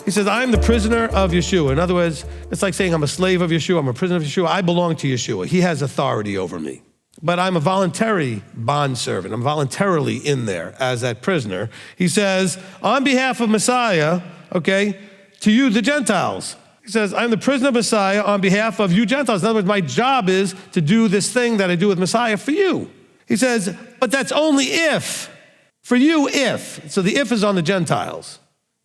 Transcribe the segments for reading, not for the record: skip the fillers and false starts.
He says, I'm the prisoner of Yeshua. In other words, it's like saying I'm a slave of Yeshua, I'm a prisoner of Yeshua. I belong to Yeshua. He has authority over me. But I'm a voluntary bondservant. I'm voluntarily in there as that prisoner. He says, on behalf of Messiah, okay, to you, the Gentiles. He says, I'm the prisoner of Messiah on behalf of you Gentiles. In other words, my job is to do this thing that I do with Messiah for you. He says, but that's only if. For you, if. So the if is on the Gentiles.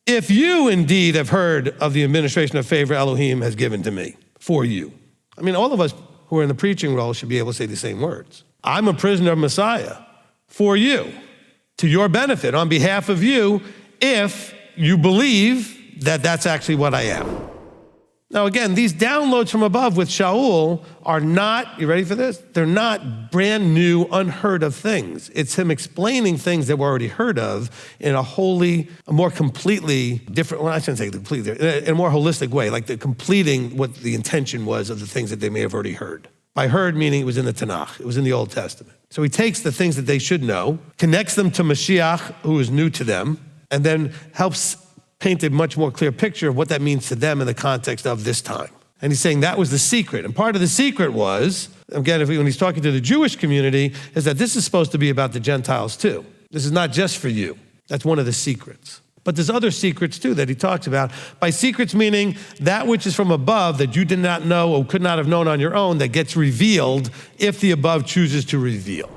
If you indeed have heard of the administration of favor Elohim has given to me, for you. I mean, all of us who are in the preaching role should be able to say the same words. I'm a prisoner of Messiah for you, to your benefit, on behalf of you, if you believe that that's actually what I am. Now again, these downloads from above with Shaul are not, you ready for this? They're not brand new, unheard of things. It's him explaining things that were already heard of in a more completely different, well, I shouldn't say completely, in a more holistic way, like the completing what the intention was of the things that they may have already heard. By heard, meaning it was in the Tanakh, it was in the Old Testament. So he takes the things that they should know, connects them to Mashiach, who is new to them, and then helps paint a much more clear picture of what that means to them in the context of this time. And he's saying that was the secret. And part of the secret was, again, when he's talking to the Jewish community, is that this is supposed to be about the Gentiles too. This is not just for you. That's one of the secrets. But there's other secrets too that he talks about. By secrets meaning that which is from above that you did not know or could not have known on your own that gets revealed if the above chooses to reveal.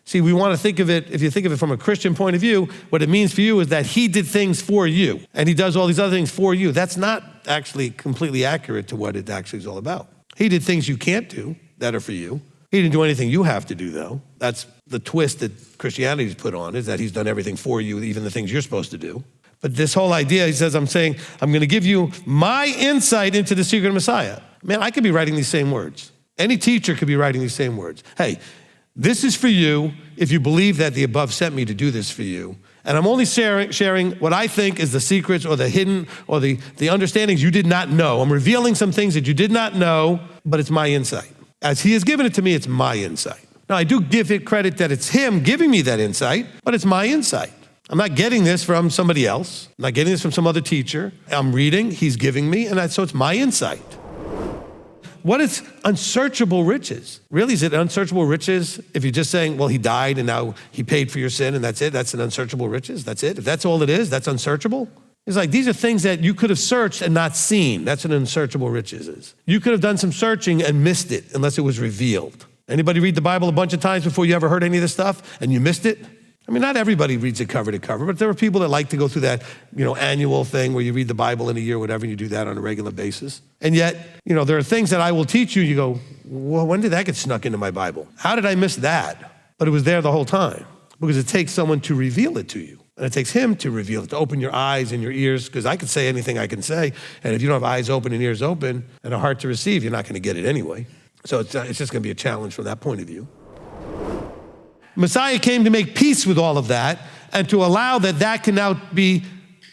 See, we want to think of it, if you think of it from a Christian point of view, what it means for you is that he did things for you, and he does all these other things for you. That's not actually completely accurate to what it actually is all about. He did things you can't do that are for you. He didn't do anything you have to do, though. That's the twist that Christianity's put on, is that he's done everything for you, even the things you're supposed to do. But this whole idea, he says, I'm going to give you my insight into the secret of Messiah. Man, I could be writing these same words. Any teacher could be writing these same words. Hey, this is for you if you believe that the above sent me to do this for you. And I'm only sharing what I think is the secrets or the hidden or the understandings you did not know. I'm revealing some things that you did not know, but it's my insight. As he has given it to me, it's my insight. Now, I do give it credit that it's him giving me that insight, but it's my insight. I'm not getting this from somebody else. I'm not getting this from some other teacher. I'm reading, he's giving me, so it's my insight. What is unsearchable riches? Really, is it unsearchable riches if you're just saying, well, he died and now he paid for your sin and that's it? That's an unsearchable riches? That's it? If that's all it is, that's unsearchable? It's like, these are things that you could have searched and not seen. That's what unsearchable riches is. You could have done some searching and missed it unless it was revealed. Anybody read the Bible a bunch of times before you ever heard any of this stuff and you missed it? I mean, not everybody reads it cover to cover, but there are people that like to go through that, annual thing where you read the Bible in a year, whatever, and you do that on a regular basis. And yet, there are things that I will teach you, you go, well, when did that get snuck into my Bible? How did I miss that? But it was there the whole time, because it takes someone to reveal it to you. And it takes him to reveal it, to open your eyes and your ears, because I could say anything I can say, and if you don't have eyes open and ears open and a heart to receive, you're not going to get it anyway. So it's just going to be a challenge from that point of view. Messiah came to make peace with all of that and to allow that can now be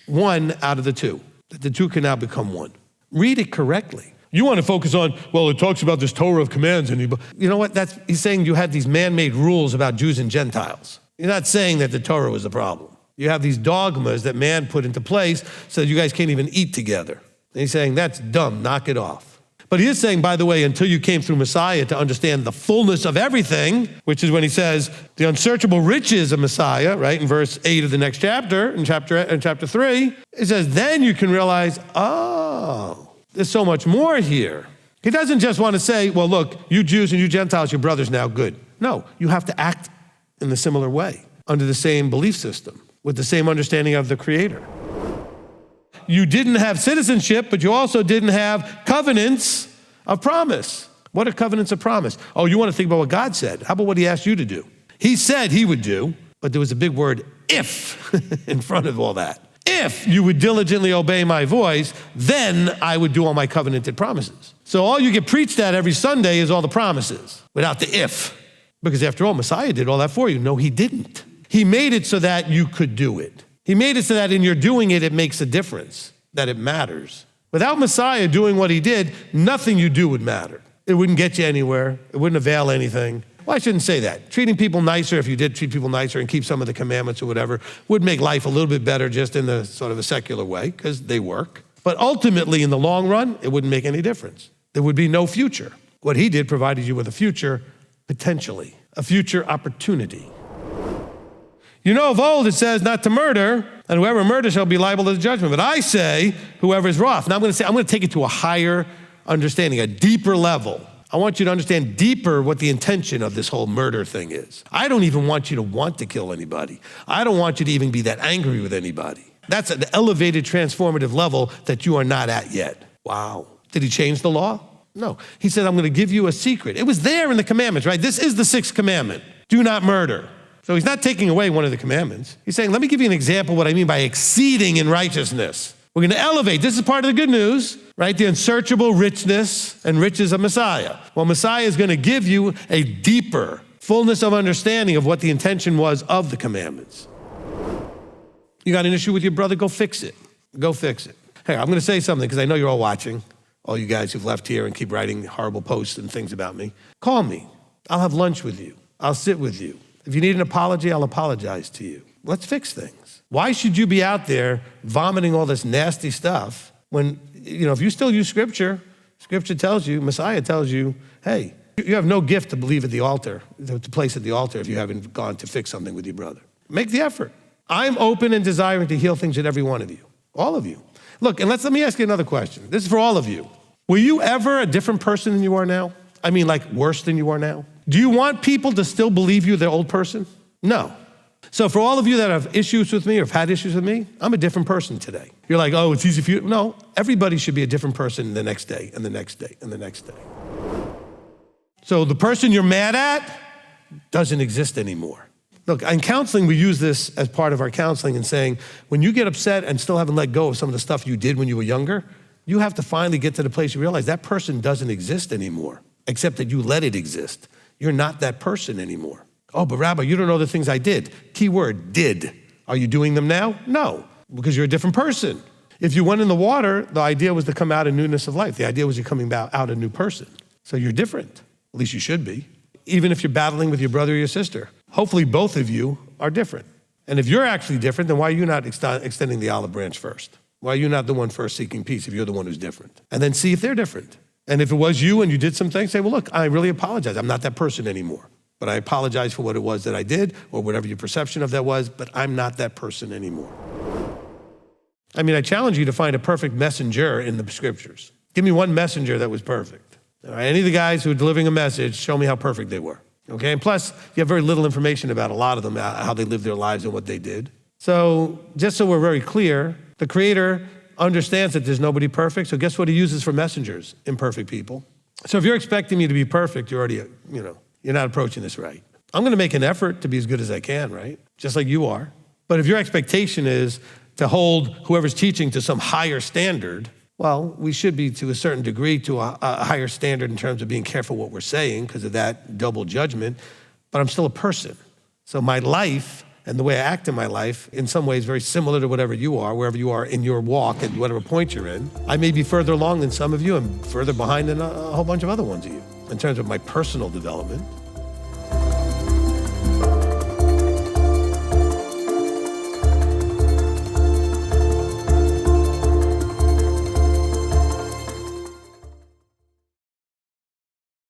one out of the two, that the two can now become one. Read it correctly. You want to focus on, well, it talks about this Torah of commands. And you know what? He's saying you have these man-made rules about Jews and Gentiles. You're not saying that the Torah was the problem. You have these dogmas that man put into place so that you guys can't even eat together. And he's saying, that's dumb, knock it off. But he is saying, by the way, until you came through Messiah to understand the fullness of everything, which is when he says the unsearchable riches of Messiah, right, in verse 8 of the next chapter, in chapter 3, it says, then you can realize, oh, there's so much more here. He doesn't just want to say, well, look, you Jews and you Gentiles, you're brothers now, good. No, you have to act in a similar way, under the same belief system, with the same understanding of the Creator. You didn't have citizenship, but you also didn't have covenants of promise. What are covenants of promise? Oh, you want to think about what God said. How about what he asked you to do? He said he would do, but there was a big word, if, in front of all that. If you would diligently obey my voice, then I would do all my covenanted promises. So all you get preached at every Sunday is all the promises, without the if. Because after all, Messiah did all that for you. No, he didn't. He made it so that you could do it. He made it so that in your doing it, it makes a difference, that it matters. Without Messiah doing what he did, nothing you do would matter. It wouldn't get you anywhere. It wouldn't avail anything. Well, I shouldn't say that. Treating people nicer, if you did treat people nicer and keep some of the commandments or whatever, would make life a little bit better just in the sort of a secular way, because they work. But ultimately, in the long run, it wouldn't make any difference. There would be no future. What he did provided you with a future, potentially, a future opportunity. You know, of old it says not to murder, and whoever murders shall be liable to the judgment. But I say, whoever is wroth. Now I'm going to take it to a higher understanding, a deeper level. I want you to understand deeper what the intention of this whole murder thing is. I don't even want you to want to kill anybody. I don't want you to even be that angry with anybody. That's an elevated, transformative level that you are not at yet. Wow. Did he change the law? No. He said, I'm going to give you a secret. It was there in the commandments, right? This is the 6th commandment. Do not murder. So he's not taking away one of the commandments. He's saying, let me give you an example of what I mean by exceeding in righteousness. We're going to elevate. This is part of the good news, right? The unsearchable richness and riches of Messiah. Well, Messiah is going to give you a deeper fullness of understanding of what the intention was of the commandments. You got an issue with your brother? Go fix it. Go fix it. Hey, I'm going to say something because I know you're all watching, all you guys who've left here and keep writing horrible posts and things about me. Call me. I'll have lunch with you. I'll sit with you. If you need an apology, I'll apologize to you. Let's fix things. Why should you be out there vomiting all this nasty stuff when, if you still use Scripture, Scripture tells you, Messiah tells you, hey, you have no gift to believe at the altar, to place at the altar if you haven't gone to fix something with your brother. Make the effort. I'm open and desiring to heal things in every one of you, all of you. Look, and let me ask you another question. This is for all of you. Were you ever a different person than you are now? I mean, like worse than you are now? Do you want people to still believe you're the old person? No. So for all of you that have issues with me or have had issues with me, I'm a different person today. You're like, oh, it's easy for you. No, everybody should be a different person the next day and the next day and the next day. So the person you're mad at doesn't exist anymore. Look, in counseling, we use this as part of our counseling and saying, when you get upset and still haven't let go of some of the stuff you did when you were younger, you have to finally get to the place you realize that person doesn't exist anymore, except that you let it exist. You're not that person anymore. Oh, but Rabbi, you don't know the things I did. Key word, did. Are you doing them now? No, because you're a different person. If you went in the water, the idea was to come out in newness of life. The idea was you're coming out a new person. So you're different. At least you should be. Even if you're battling with your brother or your sister. Hopefully both of you are different. And if you're actually different, then why are you not extending the olive branch first? Why are you not the one first seeking peace if you're the one who's different? And then see if they're different. And if it was you and you did some things, say, well, look, I really apologize. I'm not that person anymore. But I apologize for what it was that I did or whatever your perception of that was, but I'm not that person anymore. I mean, I challenge you to find a perfect messenger in the scriptures. Give me one messenger that was perfect. All right? Any of the guys who are delivering a message, show me how perfect they were. Okay, and plus, you have very little information about a lot of them, how they lived their lives and what they did. So just so we're very clear, the Creator understands that there's nobody perfect, so guess what he uses for messengers? Imperfect people. So if you're expecting me to be perfect, you're already, you're not approaching this right. I'm gonna make an effort to be as good as I can, right? Just like you are. But if your expectation is to hold whoever's teaching to some higher standard, well, we should be to a certain degree to a higher standard in terms of being careful what we're saying because of that double judgment, but I'm still a person. So my life and the way I act in my life, in some ways very similar to whatever you are, wherever you are in your walk at whatever point you're in. I may be further along than some of you and further behind than a whole bunch of other ones of you in terms of my personal development.